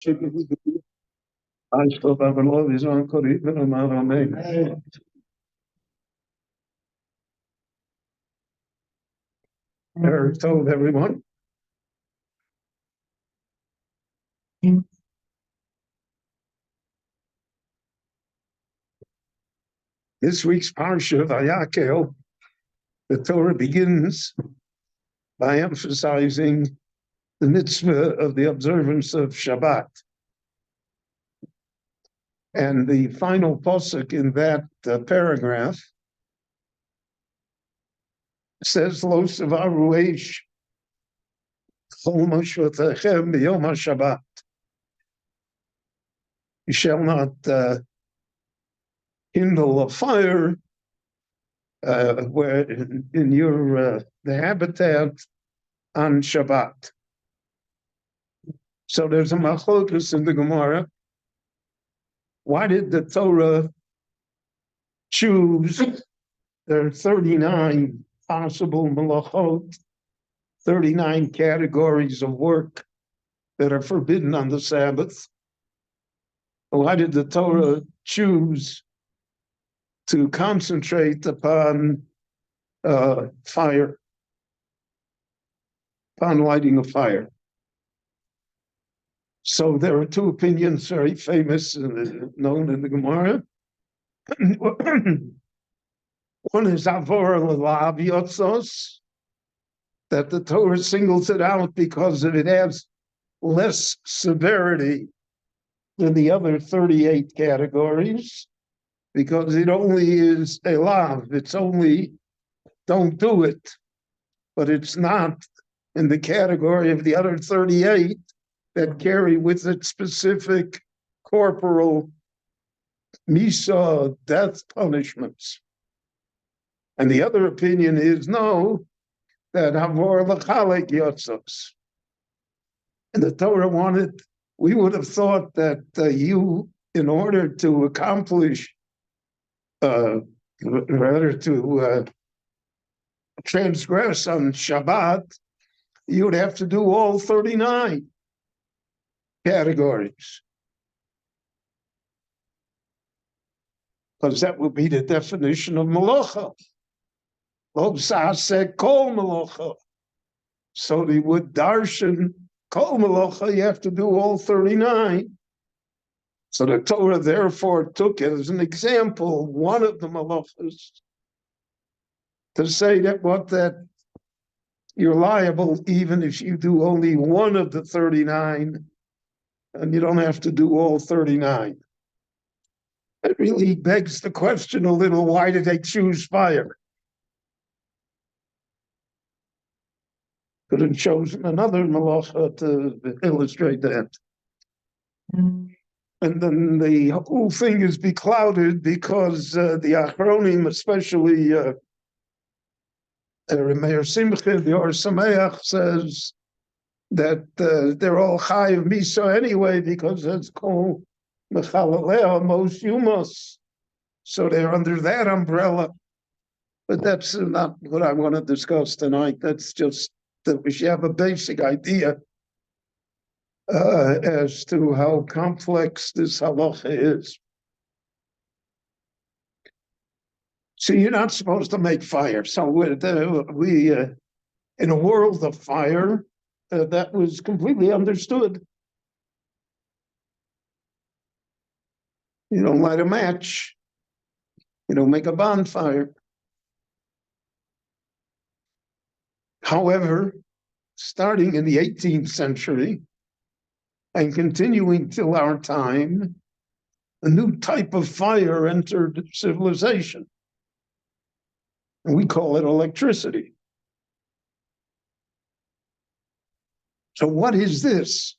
I still have a lot of his own Amen. Eric told everyone. This week's Parsha, Vayakel, the Torah begins by emphasizing the mitzvah of the observance of Shabbat. And the final pasuk in that paragraph says, Lo sevaru eish chol moshvotechem b'yom HaShabbat. You shall not kindle a fire where in your the habitat on Shabbat. So there's a machlokus in the Gemara. Why did the Torah choose? There are 39 possible malachot, 39 categories of work that are forbidden on the Sabbath. Why did the Torah choose to concentrate upon fire, upon lighting a fire? So there are two opinions, very famous and known in the Gemara. One is Avor L'Lav Yotzos, that the Torah singles it out because it has less severity than the other 38 categories, because it only is a lav, it's only don't do it, but it's not in the category of the other 38 that carry with it specific corporal misa, death punishments. And the other opinion is no, that havor l'chalek yotzos. And the Torah wanted, we would have thought that you, in order to accomplish, rather to transgress on Shabbat, you would have to do all 39 categories. Because that would be the definition of malacha. Lo sa'aseh kol malacha. So they would darshan kol malacha, you have to do all 39. So the Torah therefore took it as an example, one of the malachas, to say that you're liable even if you do only one of the 39, and you don't have to do all 39. It really begs the question a little, why did they choose fire? Could have chosen another malacha to illustrate that. And then the whole thing is beclouded because the Achronim, especially Meir Simcha, the Or Sameach, says that they're all chayiv misa anyway because it's called mechalaleh most yumos. So they're under that umbrella. But that's not what I want to discuss tonight. That's just that we should have a basic idea as to how complex this halacha is. So you're not supposed to make fire. So we in a world of fire, that was completely understood. You don't light a match. You don't make a bonfire. However, starting in the 18th century and continuing till our time, a new type of fire entered civilization. And we call it electricity. So what is this?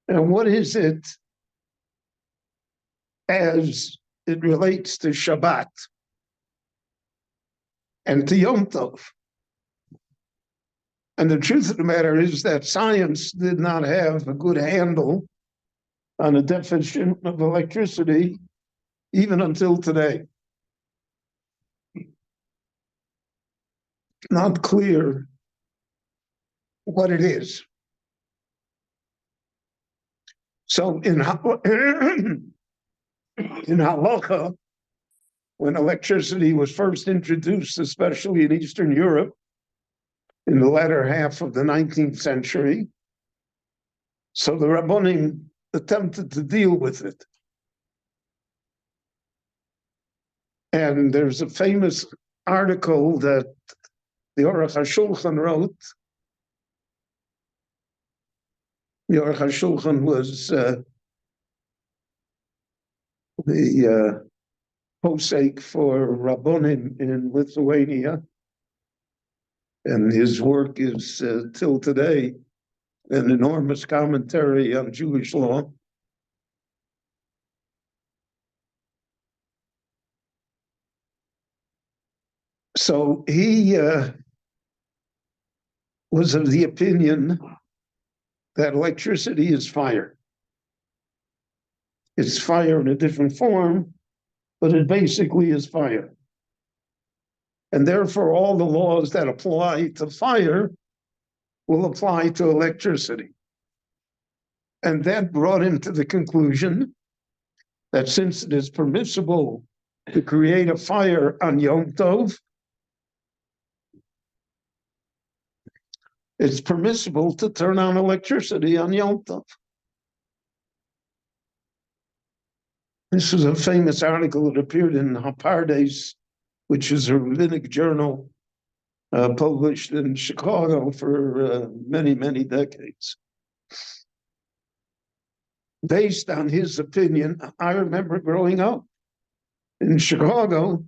And what is it as it relates to Shabbat and to Yom Tov? And the truth of the matter is that science did not have a good handle on the definition of electricity even until today. Not clear what it is. So in Halacha, when electricity was first introduced, especially in Eastern Europe, in the latter half of the 19th century, so the Rabbonim attempted to deal with it. And there's a famous article that the Aruch HaShulchan wrote. The Aruch HaShulchan was the posek for Rabbonim in Lithuania, and his work is till today an enormous commentary on Jewish law. So he was of the opinion that electricity is fire. It's fire in a different form, but it basically is fire. And therefore, all the laws that apply to fire will apply to electricity. And that brought him to the conclusion that since it is permissible to create a fire on Yom Tov, it's permissible to turn on electricity on Yom Tov. This was a famous article that appeared in Hapardes, which is a rabbinic journal published in Chicago for many, many decades. Based on his opinion, I remember growing up in Chicago,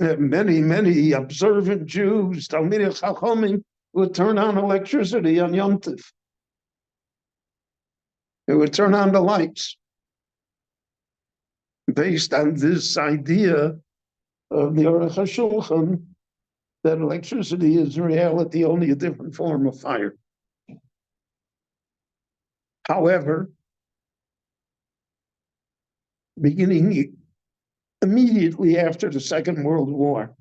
many observant Jews, Talmidei Chachamim, would turn on electricity on Yom Tov. They would turn on the lights based on this idea of the Aruch HaShulchan that electricity is in reality only a different form of fire. However, beginning immediately after the Second World War,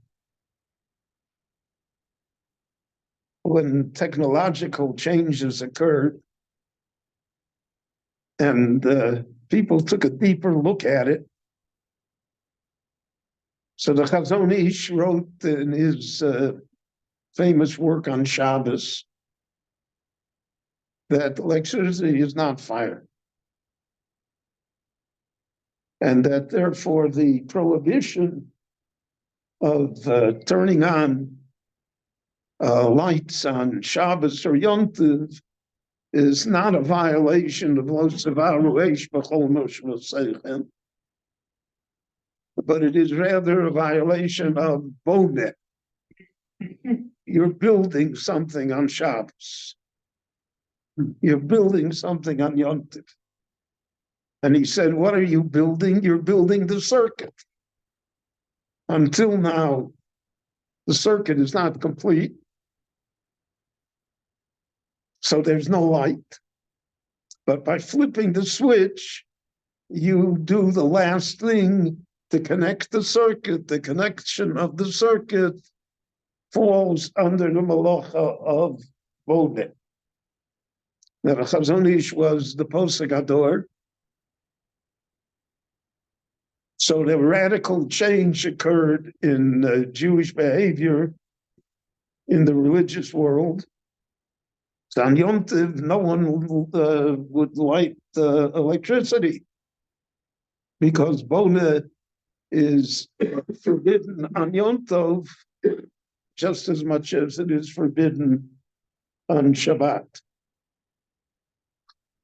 when technological changes occurred and people took a deeper look at it, so the Chazon Ish wrote in his famous work on Shabbos that electricity is not fire, and that therefore the prohibition of turning on lights on Shabbos or Yom Tov is not a violation of Lo Tzevaru Eish B'chol Moshel Seichem, but it is rather a violation of Boneh. You're building something on Shabbos. You're building something on Yom Tov. And he said, what are you building? You're building the circuit. Until now, the circuit is not complete. So there's no light. But by flipping the switch, you do the last thing to connect the circuit. The connection of the circuit falls under the malacha of Boneh. Now, the Chazon Ish was the posek ador. So the radical change occurred in Jewish behavior in the religious world. So on Yom Tov, no one would light electricity because Boneh is forbidden on Yom Tov just as much as it is forbidden on Shabbat.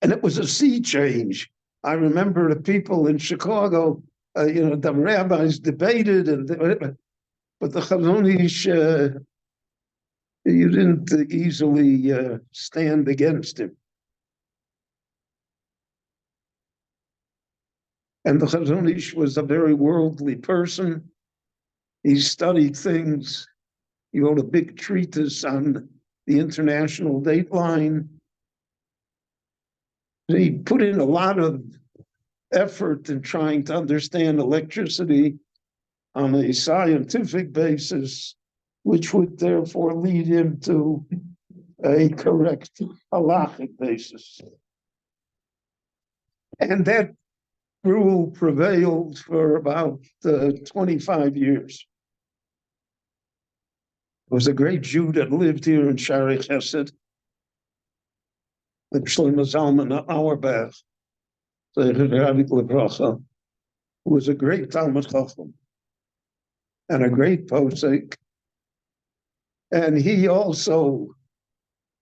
And it was a sea change. I remember the people in Chicago, the rabbis debated, but the Chazon Ish, you didn't easily stand against him. And the Chazon Ish was a very worldly person. He studied things. He wrote a big treatise on the international dateline. He put in a lot of effort in trying to understand electricity on a scientific basis, which would therefore lead him to a correct halachic basis. And that rule prevailed for about 25 years. There was a great Jew that lived here in Shari Chesed, the Shlomo Zalman Auerbach, who was a great Talmud Chacham and a great posek. And he also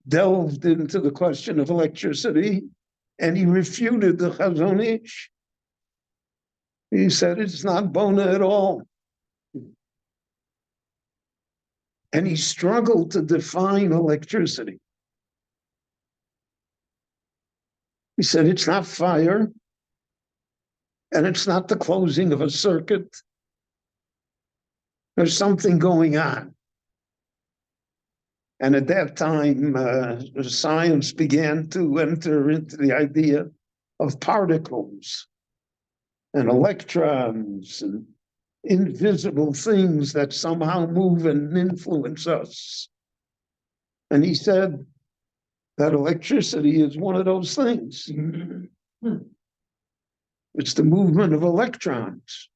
delved into the question of electricity, and he refuted the Chazon Ish. He said it's not bona at all. And he struggled to define electricity. He said it's not fire, and it's not the closing of a circuit. There's something going on. And at that time, science began to enter into the idea of particles and electrons and invisible things that somehow move and influence us. And he said that electricity is one of those things. It's the movement of electrons.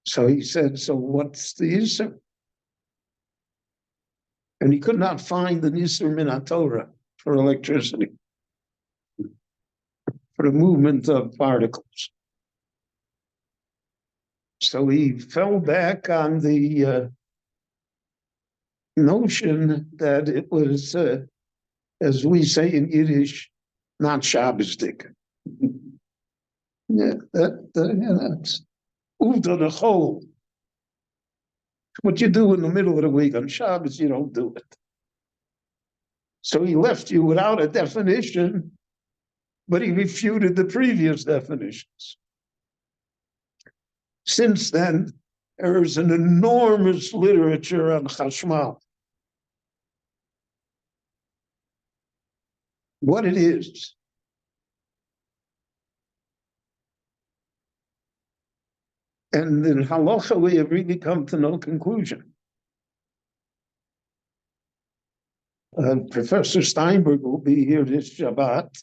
So he said, so what's the issue? And he could not find the Nisur Min HaTorah for electricity, for the movement of particles. So he fell back on the notion that it was, as we say in Yiddish, not Shabbosdik. Yeah, that's uvda the whole. What you do in the middle of the week on Shabbos, you don't do it. So he left you without a definition, but he refuted the previous definitions. Since then, there is an enormous literature on chashmal. What it is. And in halacha, we have really come to no conclusion. Professor Steinberg will be here this Shabbat.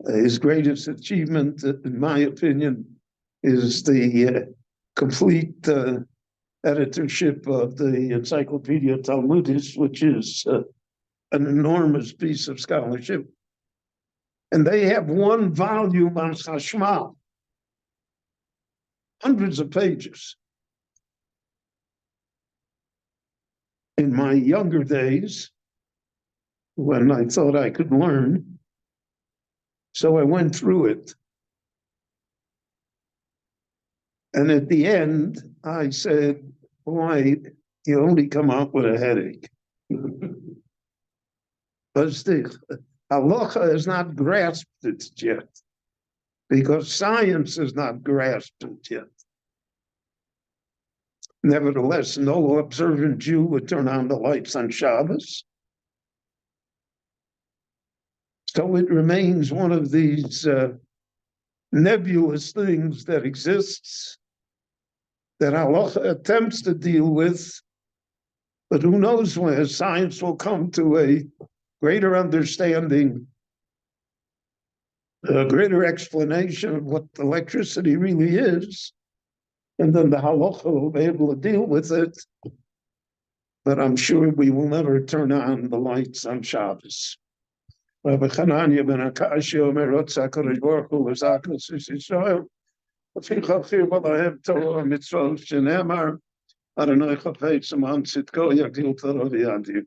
His greatest achievement, in my opinion, is the complete editorship of the Encyclopedia Talmudis, which is an enormous piece of scholarship. And they have one volume on chashmal, hundreds of pages. In my younger days, when I thought I could learn, so I went through it. And at the end, I said, boy, you only come out with a headache. But the halacha has not grasped it yet, because science has not grasped it yet. Nevertheless, no observant Jew would turn on the lights on Shabbos. So it remains one of these nebulous things that exists, that halacha attempts to deal with, but who knows when science will come to a greater understanding, a greater explanation of what electricity really is, and then the halacha will be able to deal with it. But I'm sure we will never turn on the lights on Shabbos. Rabbi Chananya ben Akashi Omer Rotza Kodesh Baruch Hu L'Zakos Yisrael V'ficha Chir B'Lahem Torah Mitzvot Shenemar Adonai Chafetz Aman Tzidko Yagdil Torah V'Yadil.